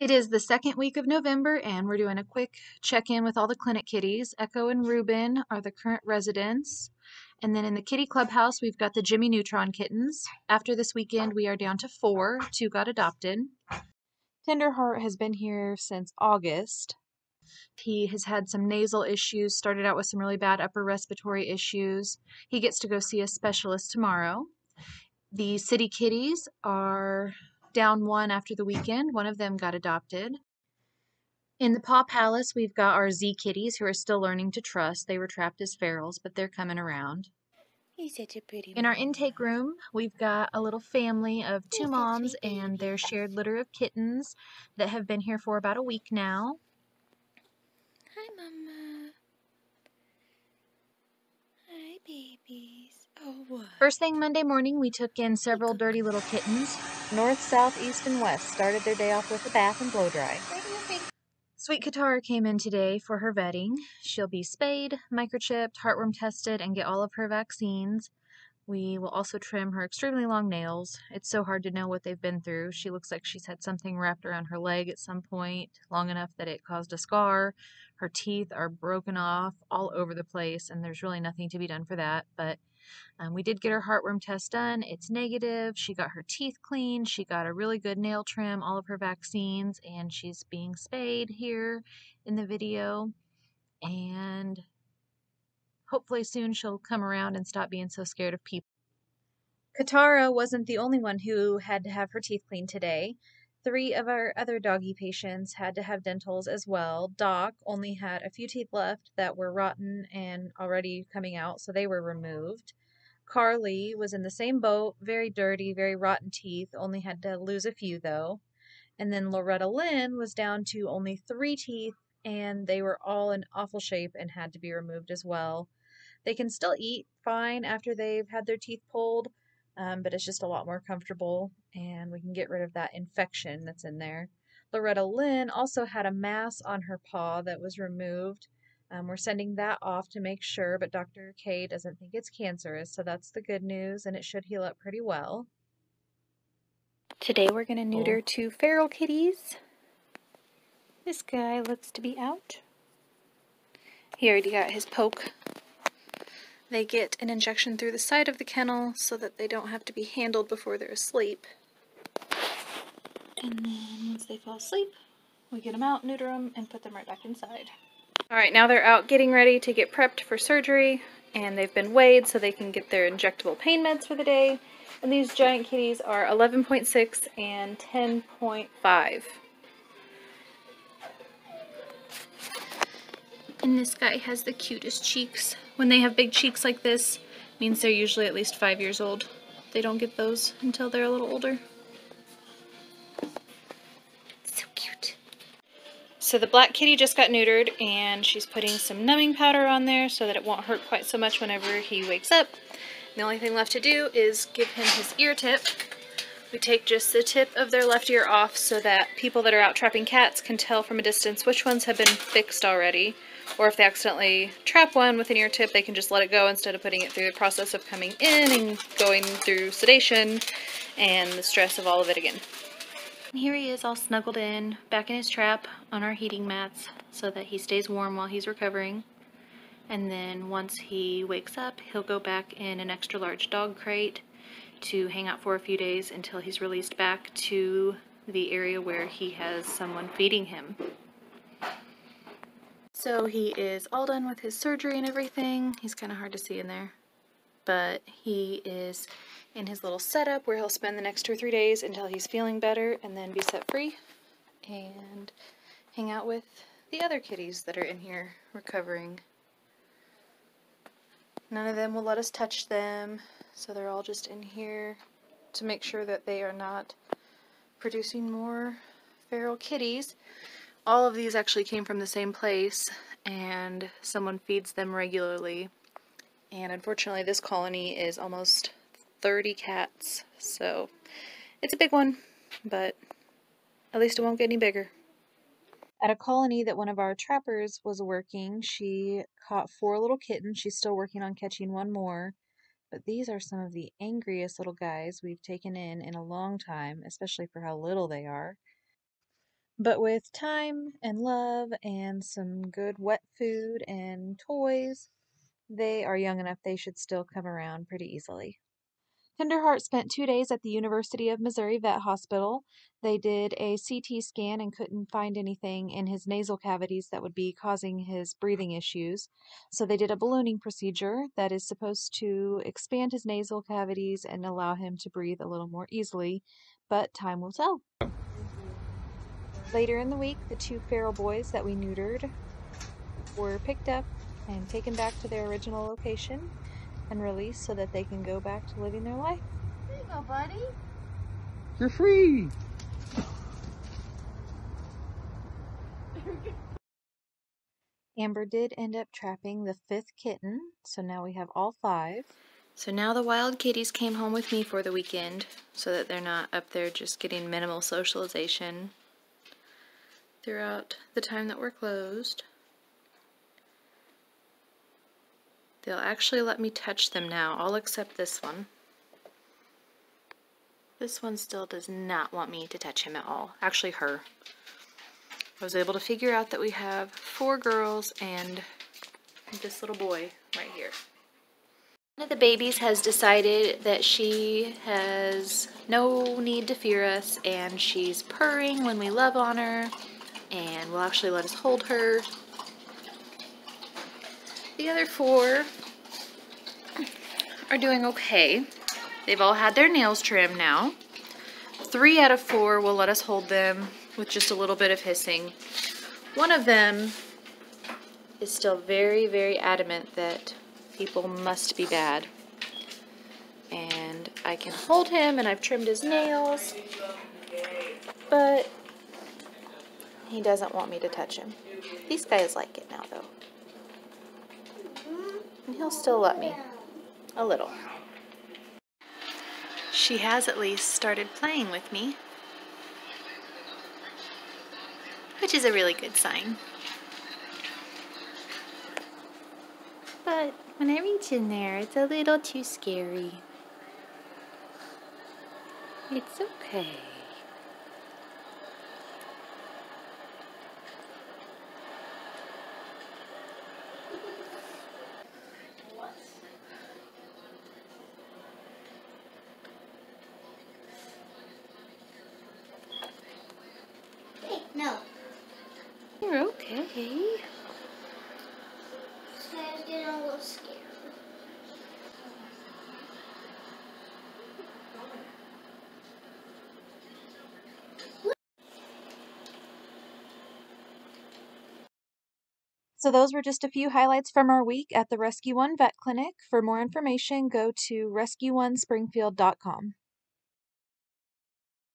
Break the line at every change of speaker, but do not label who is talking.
It is the second week of November, and we're doing a quick check-in with all the clinic kitties. Echo and Reuben are the current residents. And then in the kitty clubhouse, we've got the Jimmy Neutron kittens. After this weekend, we are down to 4. 2 got adopted. Tenderheart has been here since August. He has had some nasal issues, started out with some really bad upper respiratory issues. He gets to go see a specialist tomorrow. The city kitties are down 1 after the weekend. One of them got adopted. In the Paw Palace, we've got our Z kitties who are still learning to trust. They were trapped as ferals, but they're coming around.
He's such a pretty
In our intake room, we've got a little family of 2 moms and their shared litter of kittens that have been here for about a week now.
Hi, Mama. Hi, babies. Oh, what?
First thing Monday morning, we took in several dirty little kittens. North, south, east, and west started their day off with a bath and blow dry. Sweet Katara came in today for her vetting. She'll be spayed, microchipped, heartworm tested, and get all of her vaccines. We will also trim her extremely long nails. It's so hard to know what they've been through. She looks like she's had something wrapped around her leg at some point, long enough that it caused a scar. Her teeth are broken off all over the place, and there's really nothing to be done for that. But we did get her heartworm test done. It's negative. She got her teeth cleaned. She got a really good nail trim, all of her vaccines, and she's being spayed here in the video. And hopefully soon she'll come around and stop being so scared of people. Katara wasn't the only one who had to have her teeth cleaned today. 3 of our other doggy patients had to have dentals as well. Doc only had a few teeth left that were rotten and already coming out, so they were removed. Carly was in the same boat, very dirty, very rotten teeth, only had to lose a few though. And then Loretta Lynn was down to only 3 teeth, and they were all in awful shape and had to be removed as well. They can still eat fine after they've had their teeth pulled, but it's just a lot more comfortable, and we can get rid of that infection that's in there. Loretta Lynn also had a mass on her paw that was removed. We're sending that off to make sure, but Dr. K doesn't think it's cancerous, so that's the good news, and it should heal up pretty well.
Today we're going to neuter 2 feral kitties. This guy looks to be out. He already got his poke. They get an injection through the side of the kennel so that they don't have to be handled before they're asleep. And then once they fall asleep, we get them out, neuter them, and put them right back inside. Alright, now they're out getting ready to get prepped for surgery, and they've been weighed so they can get their injectable pain meds for the day. And these giant kitties are 11.6 and 10.5. And this guy has the cutest cheeks. When they have big cheeks like this, it means they're usually at least 5 years old. They don't get those until they're a little older. So cute. So the black kitty just got neutered, and she's putting some numbing powder on there so that it won't hurt quite so much whenever he wakes up. The only thing left to do is give him his ear tip. We take just the tip of their left ear off so that people that are out trapping cats can tell from a distance which ones have been fixed already. Or if they accidentally trap one with an ear tip, they can just let it go instead of putting it through the process of coming in and going through sedation and the stress of all of it again. And here he is all snuggled in, back in his trap on our heating mats so that he stays warm while he's recovering. And then once he wakes up, he'll go back in an extra large dog crate to hang out for a few days until he's released back to the area where he has someone feeding him. So he is all done with his surgery and everything. He's kind of hard to see in there. But he is in his little setup where he'll spend the next 2 or 3 days until he's feeling better and then be set free and hang out with the other kitties that are in here recovering. None of them will let us touch them, so they're all just in here to make sure that they are not producing more feral kitties. All of these actually came from the same place, and someone feeds them regularly. And unfortunately, this colony is almost 30 cats, so it's a big one, but at least it won't get any bigger.
At a colony that one of our trappers was working, she caught 4 little kittens. She's still working on catching 1 more. But these are some of the angriest little guys we've taken in a long time, especially for how little they are. But with time and love and some good wet food and toys, they are young enough they should still come around pretty easily. Tenderheart spent 2 days at the University of Missouri Vet Hospital. They did a CT scan and couldn't find anything in his nasal cavities that would be causing his breathing issues. So they did a ballooning procedure that is supposed to expand his nasal cavities and allow him to breathe a little more easily, but time will tell. Later in the week, the 2 feral boys that we neutered were picked up and taken back to their original location and released so that they can go back to living their life.
There you go, buddy.
You're free.
Amber did end up trapping the 5th kitten, so now we have all 5.
So now the wild kitties came home with me for the weekend so that they're not up there just getting minimal socialization throughout the time that we're closed. They'll actually let me touch them now, all except this one. This one still does not want me to touch him at all. Actually, her. I was able to figure out that we have 4 girls and this little boy right here. One of the babies has decided that she has no need to fear us, and she's purring when we love on her and will actually let us hold her. The other 4 are doing okay. They've all had their nails trimmed now. 3 out of 4 will let us hold them with just a little bit of hissing. One of them is still very, very adamant that people must be bad. And I can hold him, and I've trimmed his nails, but he doesn't want me to touch him. These guys like it now, though. And he'll still let me. A little. She has at least started playing with me, which is a really good sign. But when I reach in there, it's a little too scary. It's okay.
No.
You're okay.
I was getting a little scared.
So those were just a few highlights from our week at the Rescue One Vet Clinic. For more information, go to rescue1springfield.com.